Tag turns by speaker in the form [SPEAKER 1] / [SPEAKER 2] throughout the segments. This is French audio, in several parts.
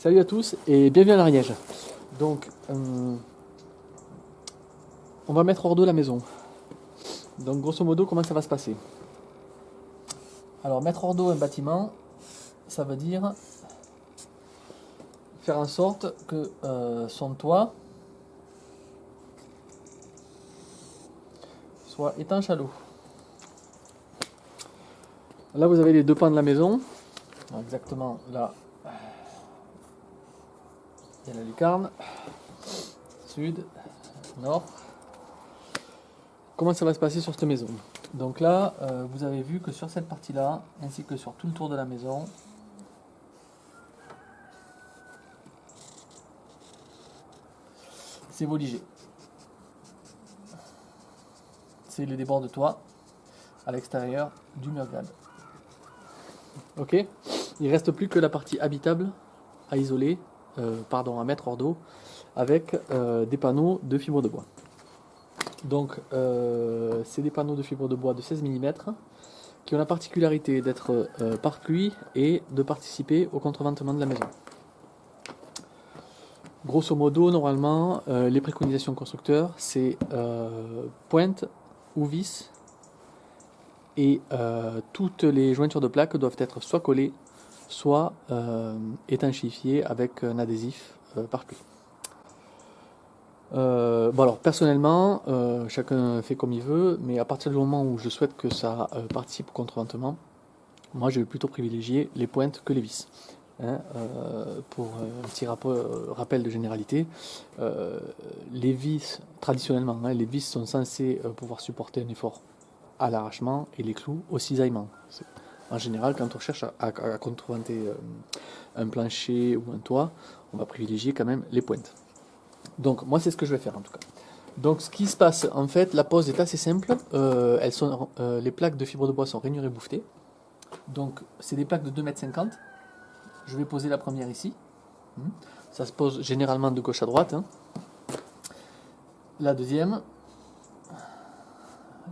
[SPEAKER 1] Salut à tous et bienvenue à l'Ariège. Donc, on va mettre hors d'eau la maison. Donc, grosso modo, comment ça va se passer? Alors, mettre hors d'eau un bâtiment, ça veut dire faire en sorte que son toit soit étanche à l'eau. Là, vous avez les deux pans de la maison. Alors, exactement là, il y a la lucarne, sud, nord. Comment ça va se passer sur cette maison? Donc là, vous avez vu que sur cette partie-là, ainsi que sur tout le tour de la maison, c'est voligé. C'est le débord de toit à l'extérieur du mur grade. Ok? Il ne reste plus que la partie habitable à isoler, à mettre hors d'eau, avec des panneaux de fibre de bois. Donc, c'est des panneaux de fibre de bois de 16 mm qui ont la particularité d'être par pluie et de participer au contreventement de la maison. Grosso modo, normalement, les préconisations constructeurs, c'est pointe ou vis, et toutes les jointures de plaques doivent être soit collées, soit étanchéifiées avec un adhésif par pluie. Bon alors personnellement, chacun fait comme il veut, mais à partir du moment où je souhaite que ça participe au contreventement, moi je vais plutôt privilégier les pointes que les vis. Pour un petit rappel de généralité, les vis, traditionnellement, les vis sont censées pouvoir supporter un effort à l'arrachement et les clous au cisaillement. En général, quand on cherche à contreventer un plancher ou un toit, on va privilégier quand même les pointes. Donc moi c'est ce que je vais faire en tout cas. Donc ce qui se passe en fait, la pose est assez simple. Les plaques de fibre de bois sont rainurées bouffetées. Donc c'est des plaques de 2,50 m. Je vais poser la première ici. Ça se pose généralement de gauche à droite. La deuxième.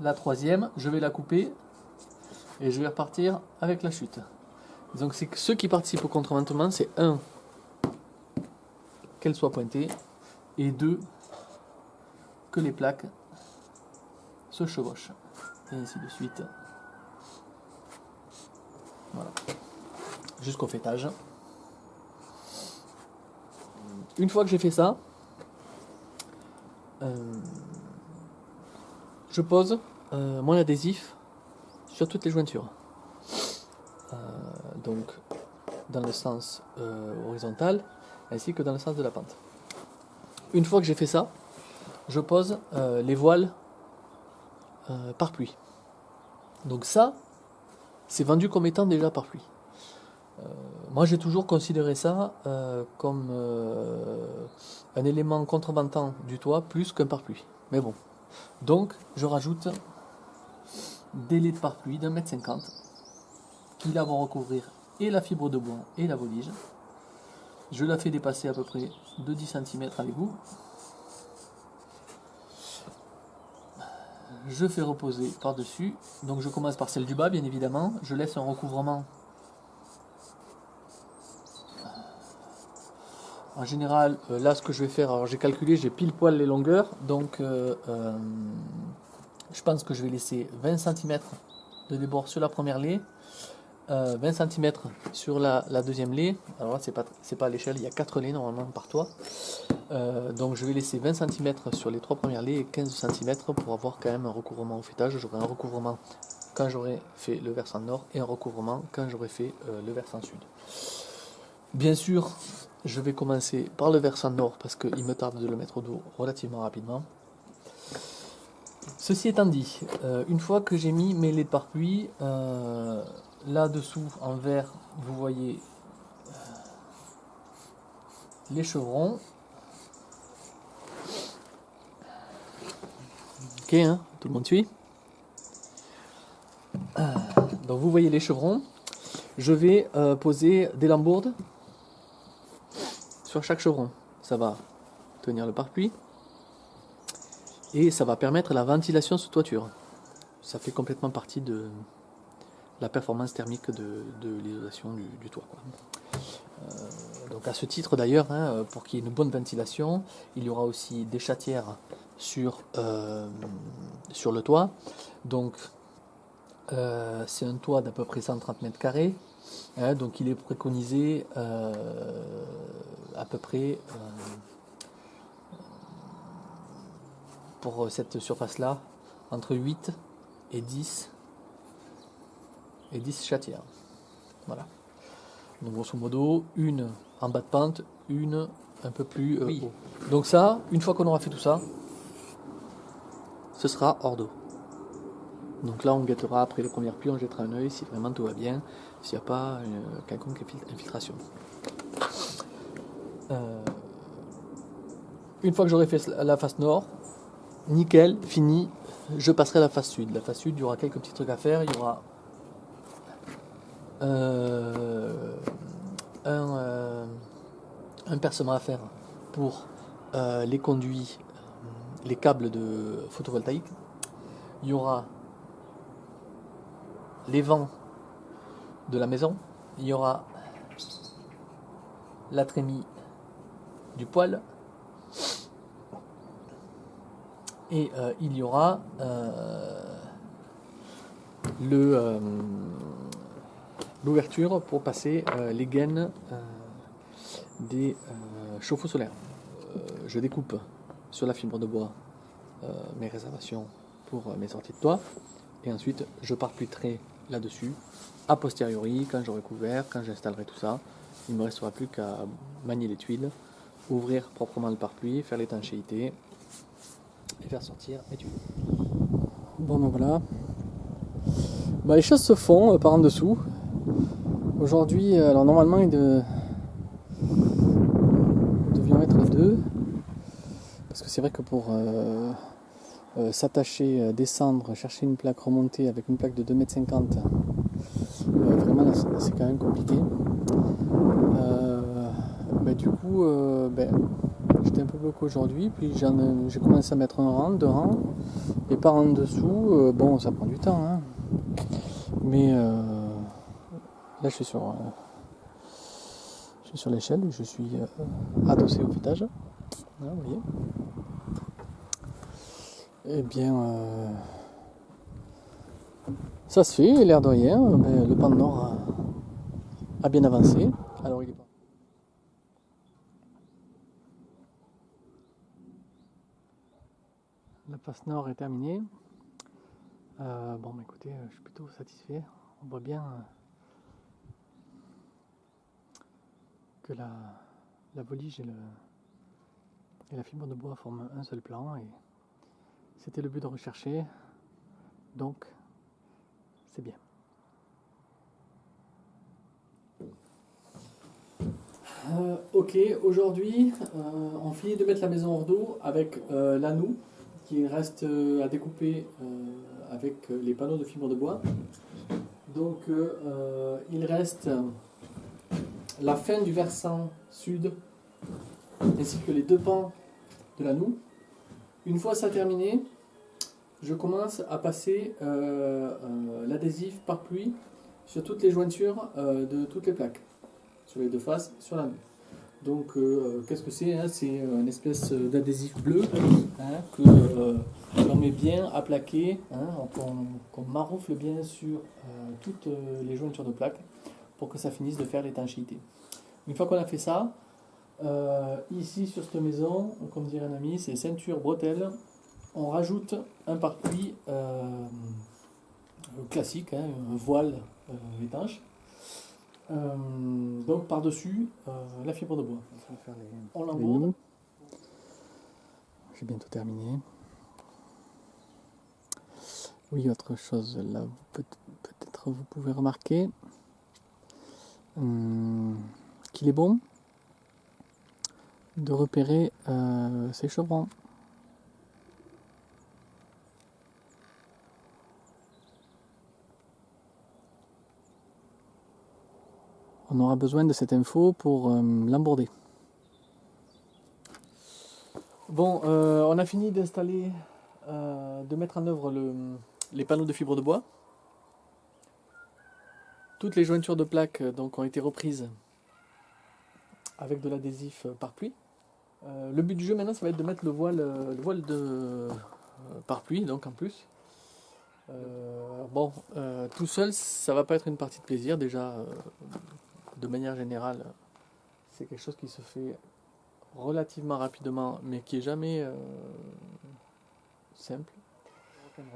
[SPEAKER 1] La troisième, je vais la couper et je vais repartir avec la chute. Donc c'est que ceux qui participent au contreventement, c'est 1, qu'elle soit pointée, et 2, que les plaques se chevauchent. Et ainsi de suite. Voilà. Jusqu'au fêtage. Une fois que j'ai fait ça, je pose mon adhésif sur toutes les jointures. Donc dans le sens horizontal ainsi que dans le sens de la pente. Une fois que j'ai fait ça, je pose les voiles par pluie. Donc ça, c'est vendu comme étant déjà par pluie. Moi j'ai toujours considéré ça comme un élément contreventant du toit plus qu'un pare-pluie. Mais bon. Donc je rajoute des laits de pare-pluie d'1,50 m qui là vont recouvrir et la fibre de bois et la volige. Je la fais dépasser à peu près de 10 cm à l'égout. Je fais reposer par-dessus. Donc je commence par celle du bas bien évidemment. Je laisse un recouvrement. En général, là ce que je vais faire, alors j'ai calculé, j'ai pile poil les longueurs. Donc je pense que je vais laisser 20 cm de débord sur la première lait. 20 cm sur la deuxième lait. Alors là c'est pas à l'échelle, il y a 4 laits normalement par toit. Donc je vais laisser 20 cm sur les 3 premières lais et 15 cm pour avoir quand même un recouvrement au fêtage. J'aurai un recouvrement quand j'aurai fait le versant nord et un recouvrement quand j'aurai fait le versant sud. Bien sûr, je vais commencer par le versant nord parce qu'il me tarde de le mettre au dos relativement rapidement. Ceci étant dit, une fois que j'ai mis mes laits de pare-pluie, là-dessous en vert, vous voyez les chevrons. Ok, tout le monde suit. Donc vous voyez les chevrons. Je vais poser des lambourdes sur chaque chevron. Ça va tenir le pare-pluie et ça va permettre la ventilation sous toiture. Ça fait complètement partie de la performance thermique de l'isolation du toit, quoi. Donc à ce titre d'ailleurs, hein, pour qu'il y ait une bonne ventilation, il y aura aussi des chatières sur le toit. Donc c'est un toit d'à peu près 130 mètres carrés. Hein, donc il est préconisé à peu près pour cette surface-là entre 8 et 10 chatières. Voilà. Donc grosso modo, une en bas de pente, une un peu plus haut. Donc ça, une fois qu'on aura fait tout ça, ce sera hors d'eau. Donc là, on guettera après les premières pluies, on jettera un œil si vraiment tout va bien, s'il n'y a pas quelconque infiltration. Une fois que j'aurai fait la face nord, nickel, fini, je passerai à la face sud. La face sud, il y aura quelques petits trucs à faire. Il y aura un percement à faire pour les conduits, les câbles de photovoltaïque. Il y aura les vents de la maison. Il y aura la trémie du poêle. Et il y aura l'ouverture pour passer les gaines des chauffe-eau solaires. Je découpe sur la fibre de bois mes réservations pour mes sorties de toit et ensuite je parpuiterai là-dessus a posteriori quand j'aurai couvert, quand j'installerai tout ça. Il ne me restera plus qu'à manier les tuiles, ouvrir proprement le pare-pluie, faire l'étanchéité et faire sortir les tuiles. Bon ben voilà. Les choses se font par en dessous. Aujourd'hui, alors normalement nous devions être deux. Parce que c'est vrai que pour s'attacher, descendre, chercher une plaque, remonter avec une plaque de 2,50 m, vraiment là, c'est quand même compliqué. Du coup, j'étais un peu bloqué aujourd'hui, puis j'ai commencé à mettre un rang, deux rangs, et par en dessous, ça prend du temps, hein. Mais là je suis sur l'échelle, je suis adossé au étage. Voilà, vous voyez. Eh bien, ça se fait, et l'air de rien, le pan nord a bien avancé. Alors il est pas. La face nord est terminée. Écoutez, je suis plutôt satisfait. On voit bien que la volige et la fibre de bois forment un seul plan, et c'était le but de rechercher, donc c'est bien. Ok, aujourd'hui on finit de mettre la maison hors d'eau avec l'anou qui reste à découper avec les panneaux de fibre de bois. Donc il reste la fin du versant sud ainsi que les deux pans de l'anou. Une fois ça terminé, je commence à passer l'adhésif par pluie sur toutes les jointures de toutes les plaques, sur les deux faces, sur l'anou. Donc qu'est-ce que c'est, hein? C'est une espèce d'adhésif bleu, hein, que l'on met bien à plaquer, hein, qu'on maroufle bien sur toutes les jointures de plaques pour que ça finisse de faire l'étanchéité. Une fois qu'on a fait ça, ici sur cette maison, comme dirait un ami, c'est ceinture bretelle, on rajoute un pare-pluie classique, hein, un voile étanche. Donc par-dessus la fibre de bois. On l'embaume. J'ai bientôt terminé. Oui, autre chose là, peut-être vous pouvez remarquer qu'il est bon de repérer ces chevrons. On aura besoin de cette info pour l'emborder. Bon, on a fini d'installer, de mettre en œuvre les panneaux de fibre de bois. Toutes les jointures de plaques donc, ont été reprises avec de l'adhésif pare-pluie. Le but du jeu maintenant, ça va être de mettre le voile de pare-pluie, donc en plus. Tout seul, ça va pas être une partie de plaisir. Déjà, de manière générale, c'est quelque chose qui se fait relativement rapidement, mais qui est jamais simple.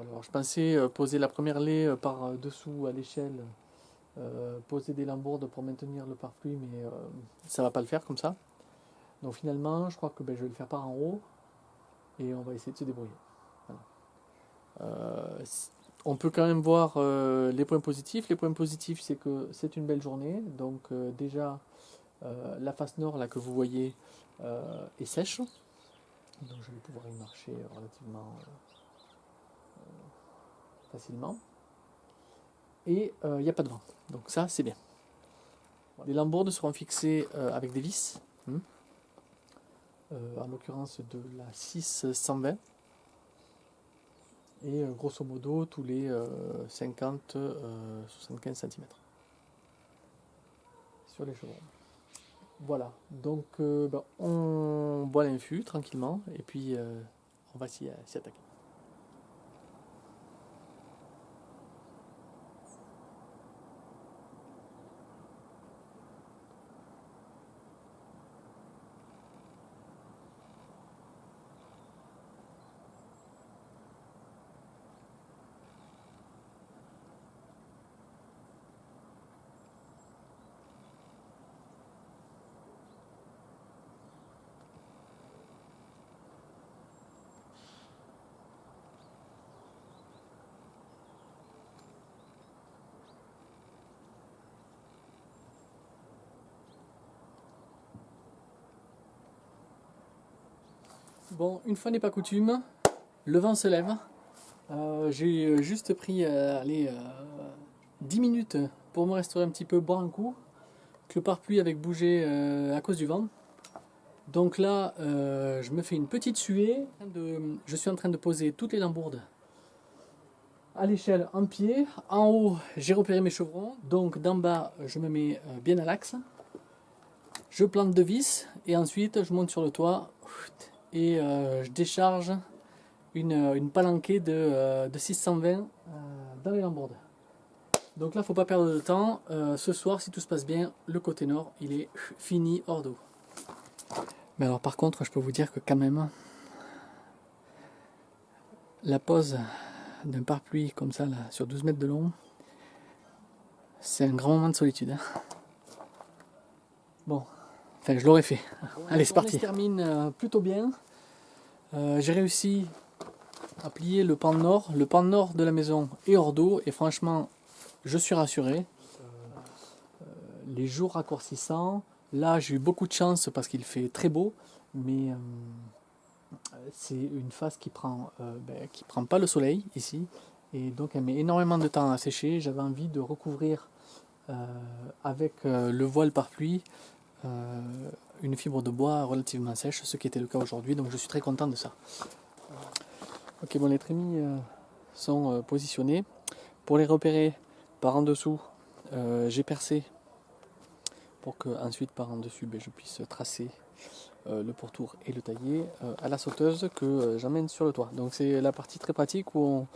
[SPEAKER 1] Alors, je pensais poser la première laie par dessous à l'échelle, poser des lambourdes pour maintenir le pare-pluie, mais ça va pas le faire comme ça. Donc finalement, je crois que je vais le faire par en haut et on va essayer de se débrouiller. Voilà. On peut quand même voir les points positifs. Les points positifs, c'est que c'est une belle journée. Donc déjà, la face nord là que vous voyez est sèche. Donc je vais pouvoir y marcher relativement facilement. Et il n'y a pas de vent. Donc ça, c'est bien. Les lambourdes seront fixées avec des vis. En l'occurrence de la 620. Et grosso modo tous les 50-75 cm sur les chevrons. Voilà, donc on boit l'infus tranquillement et puis on va s'y attaquer. Bon, une fois n'est pas coutume, le vent se lève. J'ai juste pris 10 minutes pour me restaurer un petit peu, boire un coup. Que le pare-pluie avait bougé à cause du vent. Donc là, je me fais une petite suée. Je suis en train de poser toutes les lambourdes à l'échelle en pied. En haut, j'ai repéré mes chevrons. Donc d'en bas, je me mets bien à l'axe. Je plante deux vis et ensuite je monte sur le toit et je décharge une palanquée de 620 dans les lambourdes. Donc là, faut pas perdre de temps. Ce soir, si tout se passe bien, le côté nord, il est fini hors d'eau. Mais alors par contre, je peux vous dire que quand même, la pose d'un pare-pluie comme ça, là, sur 12 mètres de long, c'est un grand moment de solitude. Bon, enfin je l'aurais fait. Allez, c'est parti. On se termine plutôt bien. J'ai réussi à plier le pan nord. Le pan nord de la maison est hors d'eau et franchement, je suis rassuré. Les jours raccourcissant, là j'ai eu beaucoup de chance parce qu'il fait très beau, mais c'est une phase qui prend pas le soleil ici, et donc elle met énormément de temps à sécher. J'avais envie de recouvrir avec le voile pare-pluie une fibre de bois relativement sèche, ce qui était le cas aujourd'hui, donc je suis très content de ça. Ok, bon, les trémies sont positionnés. Pour les repérer par en dessous, j'ai percé pour que ensuite par en dessus je puisse tracer le pourtour et le tailler à la sauteuse que j'emmène sur le toit. Donc c'est la partie très pratique où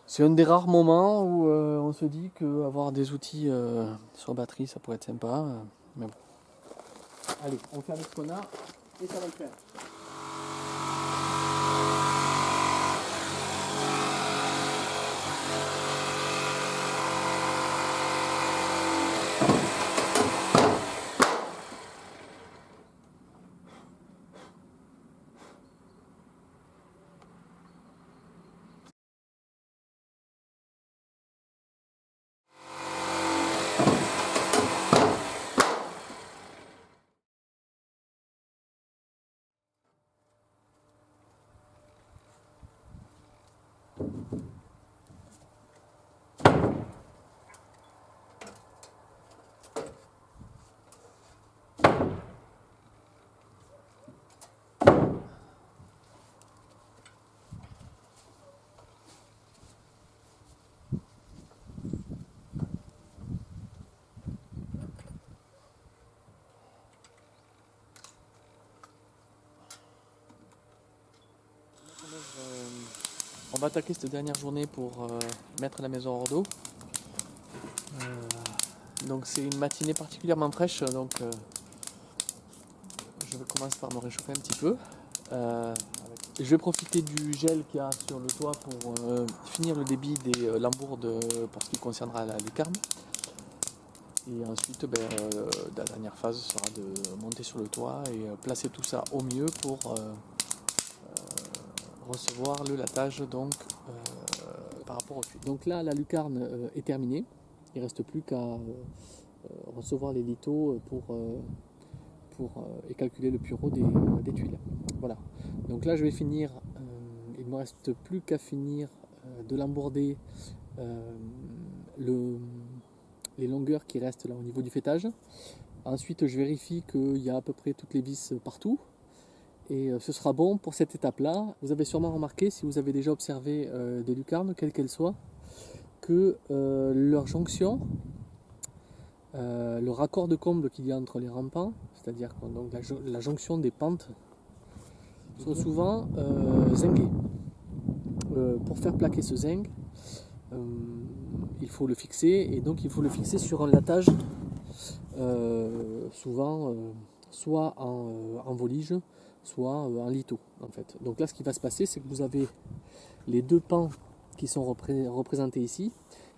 [SPEAKER 1] c'est un des rares moments où on se dit qu'avoir des outils sur batterie ça pourrait être sympa, mais bon. Allez, on fait avec ce qu'on a et ça va le faire. va attaquer cette dernière journée pour mettre la maison hors d'eau. Donc c'est une matinée particulièrement fraîche, donc je commence par me réchauffer un petit peu. Je vais profiter du gel qu'il y a sur le toit pour finir le débit des lambourdes pour ce qui concernera la lucarne. Et ensuite, la dernière phase sera de monter sur le toit et placer tout ça au mieux pour recevoir le latage donc, par rapport au tuyau. Donc là, la lucarne est terminée. Il ne reste plus qu'à recevoir les lithos et calculer le pureau des tuiles. Voilà. Donc là, je vais finir. Il ne me reste plus qu'à finir de lambourder les longueurs qui restent là au niveau du faîtage. Ensuite, je vérifie qu'il y a à peu près toutes les vis partout. Et ce sera bon pour cette étape-là. Vous avez sûrement remarqué, si vous avez déjà observé des lucarnes, quelles qu'elles soient, que leur jonction, le raccord de comble qu'il y a entre les rampants, c'est-à-dire donc la jonction des pentes, sont souvent zingués. Pour faire plaquer ce zinc, il faut le fixer, et donc il faut le fixer sur un latage, souvent soit en volige, soit en litho en fait. Donc là, ce qui va se passer, c'est que vous avez les deux pans qui sont représentés ici,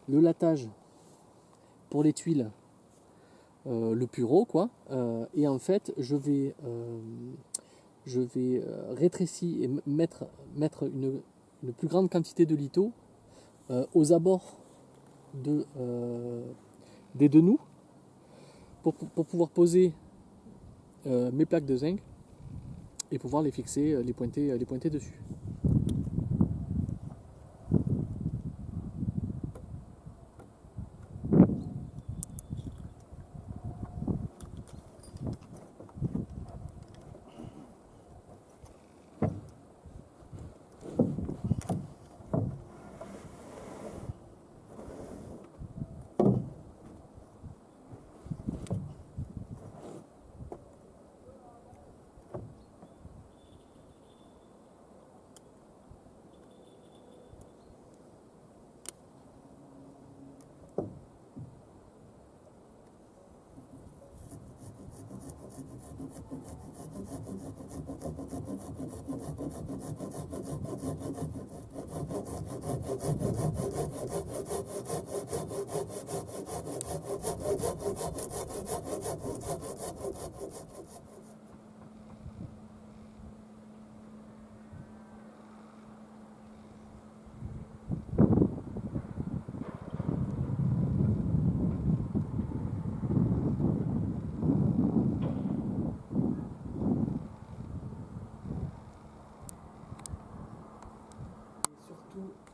[SPEAKER 1] le latage pour les tuiles, le pureau quoi, et en fait je vais rétrécir et mettre une plus grande quantité de litho aux abords des deux nous pour pouvoir poser mes plaques de zinc et pouvoir les fixer, les pointer dessus.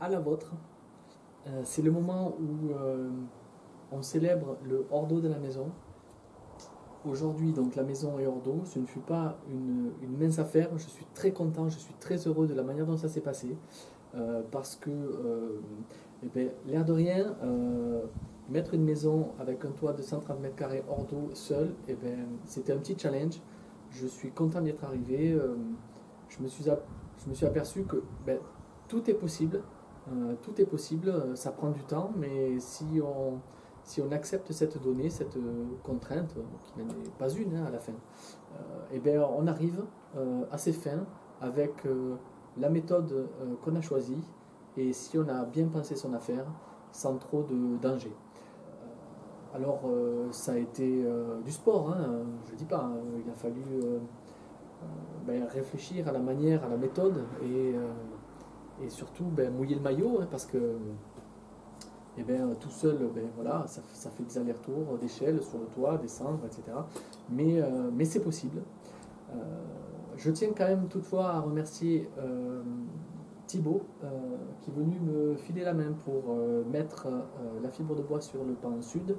[SPEAKER 1] À la vôtre. C'est le moment où on célèbre le hors d'eau de la maison. Aujourd'hui, donc la maison est hors d'eau. Ce ne fut pas une mince affaire. Je suis très content, je suis très heureux de la manière dont ça s'est passé. Parce que, l'air de rien, mettre une maison avec un toit de 130 mètres carrés hors d'eau seul, c'était un petit challenge. Je suis content d'y être arrivé. Je me suis aperçu que tout est possible. Tout est possible, ça prend du temps, mais si on accepte cette donnée, cette contrainte, qui n'en est pas une à la fin, on arrive à ses fins avec la méthode qu'on a choisie, et si on a bien pensé son affaire, sans trop de danger. Alors ça a été du sport, je ne dis pas, il a fallu réfléchir à la manière, à la méthode, et surtout mouiller le maillot, parce que tout seul, voilà, ça fait des allers-retours d'échelle sur le toit, descendre, etc. Mais c'est possible. Je tiens quand même toutefois à remercier Thibaut, qui est venu me filer la main pour mettre la fibre de bois sur le pan sud.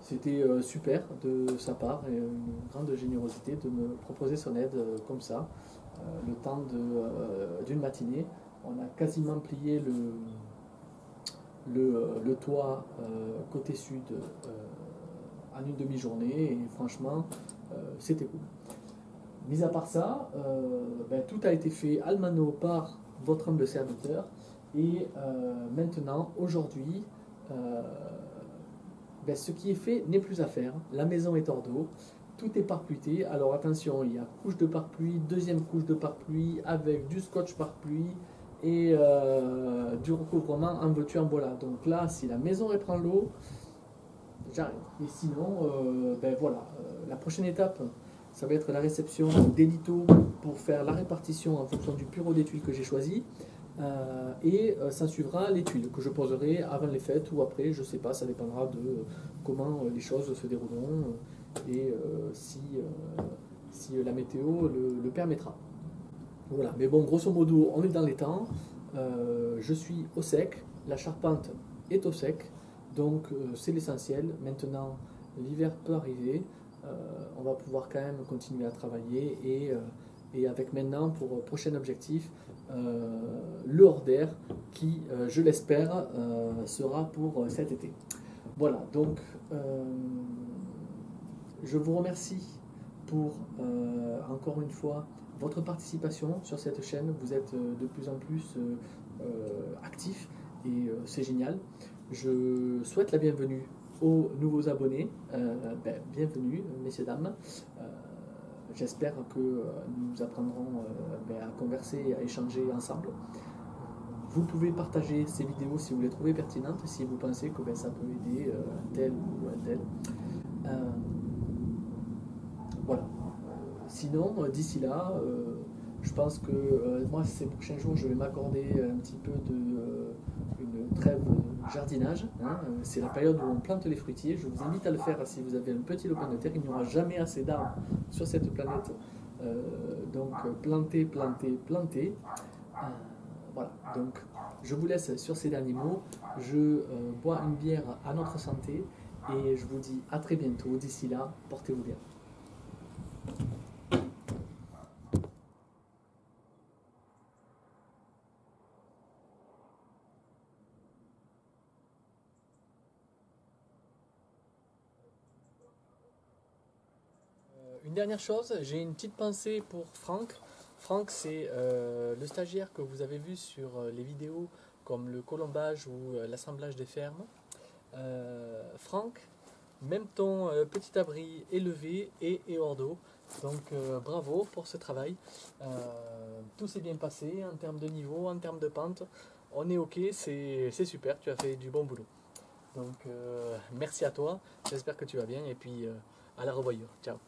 [SPEAKER 1] C'était super de sa part, et une grande générosité de me proposer son aide comme ça. Le temps d'une matinée. On a quasiment plié le toit côté sud en une demi-journée, et franchement c'était cool. Mis à part ça, tout a été fait à mano par votre humble serviteur. Et maintenant, aujourd'hui, ce qui est fait n'est plus à faire. La maison est hors d'eau, tout est pare-pluie. Alors attention, il y a couche de pare-pluie, deuxième couche de pare-pluie avec du scotch pare-pluie et du recouvrement en veux-tu en voilà. Donc là, si la maison reprend l'eau, j'arrête. Et sinon, voilà, la prochaine étape, ça va être la réception des litos pour faire la répartition en fonction du bureau d'études que j'ai choisi. Et ça suivra les tuiles que je poserai avant les fêtes ou après, je sais pas, ça dépendra de comment les choses se dérouleront et si la météo le permettra. Voilà, mais bon, grosso modo, on est dans les temps. Je suis au sec, la charpente est au sec, donc c'est l'essentiel. Maintenant, l'hiver peut arriver, on va pouvoir quand même continuer à travailler et avec maintenant pour prochain objectif le hors d'air qui, je l'espère, sera pour cet été. Voilà, donc je vous remercie pour encore une fois votre participation sur cette chaîne. Vous êtes de plus en plus actifs et c'est génial. Je souhaite la bienvenue aux nouveaux abonnés. Bienvenue, messieurs, dames. J'espère que nous apprendrons à converser, à échanger ensemble. Vous pouvez partager ces vidéos si vous les trouvez pertinentes, si vous pensez que ça peut aider un tel ou un tel. Voilà. Sinon, d'ici là, je pense que moi, ces prochains jours, je vais m'accorder un petit peu une trêve jardinage. Hein. C'est la période où on plante les fruitiers. Je vous invite à le faire si vous avez un petit lopin de terre. Il n'y aura jamais assez d'arbres sur cette planète. Donc, plantez, plantez, plantez. Voilà. Donc, je vous laisse sur ces derniers mots. Je bois une bière à notre santé et je vous dis à très bientôt. D'ici là, portez-vous bien. Une dernière chose, j'ai une petite pensée pour Franck. Franck, c'est le stagiaire que vous avez vu sur les vidéos comme le colombage ou l'assemblage des fermes. Franck, même ton petit abri est levé et est hors d'eau. Donc bravo pour ce travail. Tout s'est bien passé en termes de niveau, en termes de pente. On est ok, c'est super, tu as fait du bon boulot. Donc merci à toi, j'espère que tu vas bien et puis à la revoyure. Ciao.